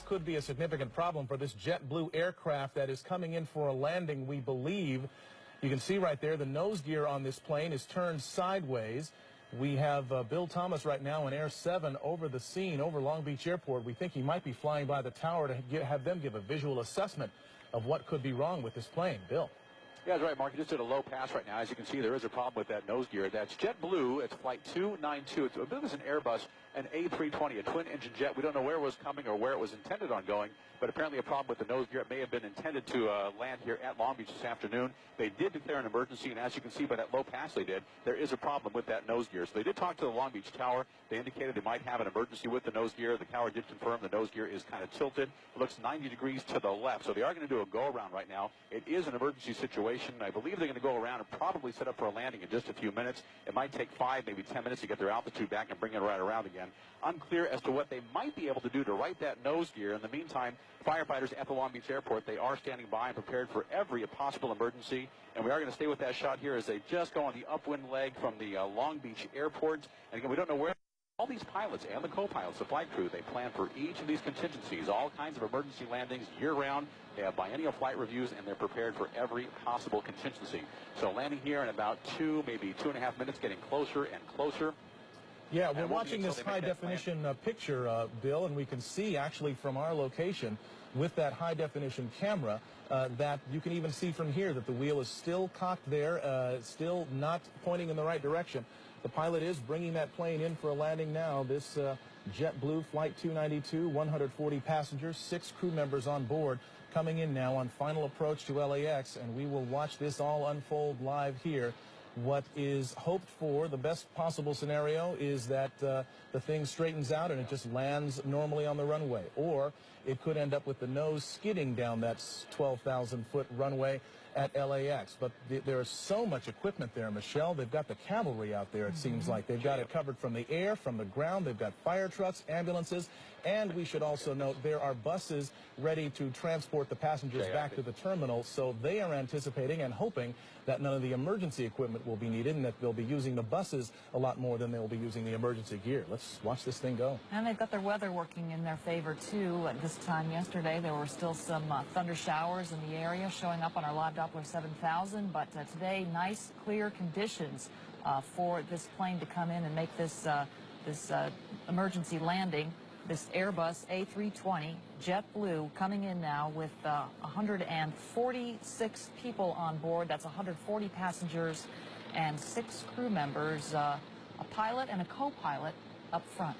could be a significant problem for this JetBlue aircraft that is coming in for a landing, we believe. You can see right there the nose gear on this plane is turned sideways. We have Bill Thomas right now in Air 7 over the scene, over Long Beach Airport. We think he might be flying by the tower to have them give a visual assessment of what could be wrong with this plane. Bill. Yeah, that's right, Mark. You just did a low pass right now. As you can see, there is a problem with that nose gear. That's JetBlue. It's flight 292. It's a bit of an Airbus, an A320, a twin-engine jet. We don't know where it was coming or where it was intended on going, but apparently a problem with the nose gear. It may have been intended to land here at Long Beach this afternoon. They did declare an emergency, and as you can see by that low pass they did, there is a problem with that nose gear. So they did talk to the Long Beach Tower. They indicated they might have an emergency with the nose gear. The tower did confirm the nose gear is kind of tilted. It looks 90 degrees to the left. So they are going to do a go-around right now. It is an emergency situation. I believe they're going to go around and probably set up for a landing in just a few minutes. It might take 5, maybe 10 minutes to get their altitude back and bring it right around again. Unclear as to what they might be able to do to right that nose gear. In the meantime, firefighters at the Long Beach Airport, they are standing by and prepared for every possible emergency. And we are going to stay with that shot here as they just go on the upwind leg from the Long Beach Airport. And again, we don't know where. All these pilots and the co-pilots, the flight crew, they plan for each of these contingencies, all kinds of emergency landings year-round. They have biennial flight reviews, and they're prepared for every possible contingency. So landing here in about 2, maybe 2.5 minutes, getting closer and closer. Yeah, we're watching this high-definition picture, Bill, and we can see actually from our location with that high-definition camera that you can even see from here that the wheel is still cocked there, still not pointing in the right direction. The pilot is bringing that plane in for a landing now. This JetBlue Flight 292, 140 passengers, 6 crew members on board, coming in now on final approach to LAX, and we will watch this all unfold live here. What is hoped for, the best possible scenario, is that the thing straightens out and it just lands normally on the runway. Or it could end up with the nose skidding down that 12,000-foot runway at LAX. But there is so much equipment there, Michelle. They've got the cavalry out there, it seems like. They've got it covered from the air, from the ground. They've got fire trucks, ambulances, and we should also note there are buses ready to transport the passengers back to the terminal. So they are anticipating and hoping that none of the emergency equipment will be needed and that they'll be using the buses a lot more than they'll be using the emergency gear. Let's watch this thing go. And they've got their weather working in their favor, too. At this time yesterday, there were still some thunder showers in the area showing up on our live Doppler 7000. But today, nice, clear conditions for this plane to come in and make this, emergency landing. This Airbus A320 JetBlue coming in now with 146 people on board. That's 140 passengers and 6 crew members, a pilot and a co-pilot up front.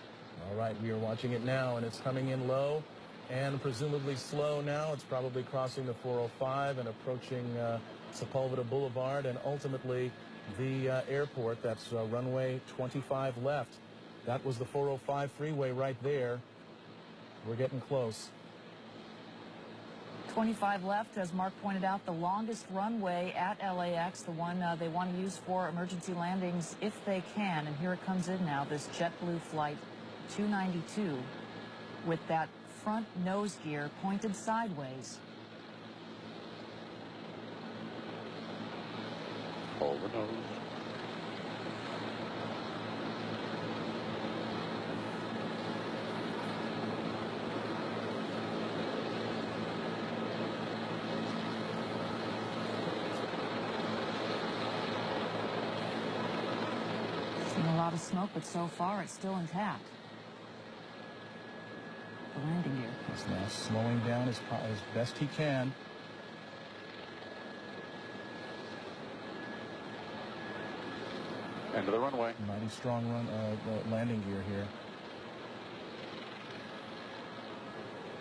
All right, we are watching it now, and it's coming in low and presumably slow now. It's probably crossing the 405 and approaching Sepulveda Boulevard and ultimately the airport. That's runway 25 left. That was the 405 freeway right there. We're getting close. 25 left, as Mark pointed out, the longest runway at LAX, the one they want to use for emergency landings if they can. And here it comes in now, this JetBlue Flight 292 with that front nose gear pointed sideways. Hold the nose. A lot of smoke, but so far it's still intact. The landing gear. He's now slowing down as best he can. End of the runway. Mighty strong landing gear here.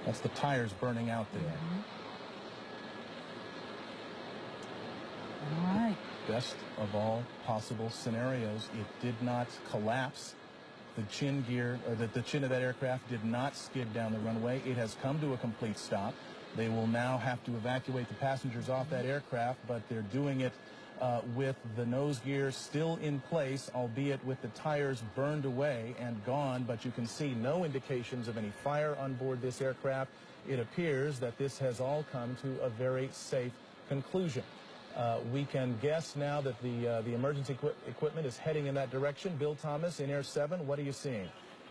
That's the tires burning out there. All right. Best of all possible scenarios, it did not collapse. The chin gear, or the chin of that aircraft did not skid down the runway. It has come to a complete stop. They will now have to evacuate the passengers off that aircraft, but they're doing it with the nose gear still in place, albeit with the tires burned away and gone, but you can see no indications of any fire on board this aircraft. It appears that this has all come to a very safe conclusion. We can guess now that the emergency equipment is heading in that direction. Bill Thomas in Air 7, what are you seeing?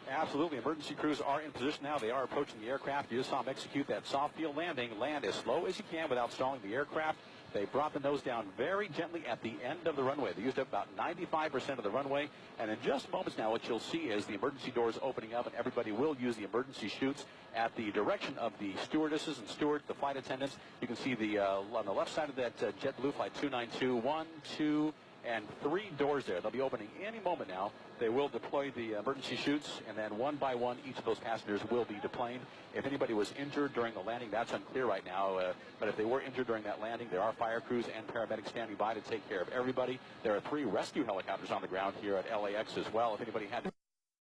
Absolutely. Emergency crews are in position now. They are approaching the aircraft. You just saw them execute that soft field landing. Land as slow as you can without stalling the aircraft. They brought the nose down very gently at the end of the runway. They used up about 95% of the runway. And in just moments now, what you'll see is the emergency doors opening up, and everybody will use the emergency chutes at the direction of the stewardesses and stewards, the flight attendants. You can see the on the left side of that JetBlue Flight 292, 1, 2, and 3 doors there. They'll be opening any moment now. They will deploy the emergency chutes, and then one by one, each of those passengers will be deplaned. If anybody was injured during the landing, that's unclear right now. But if they were injured during that landing, there are fire crews and paramedics standing by to take care of everybody. There are 3 rescue helicopters on the ground here at LAX as well. If anybody had to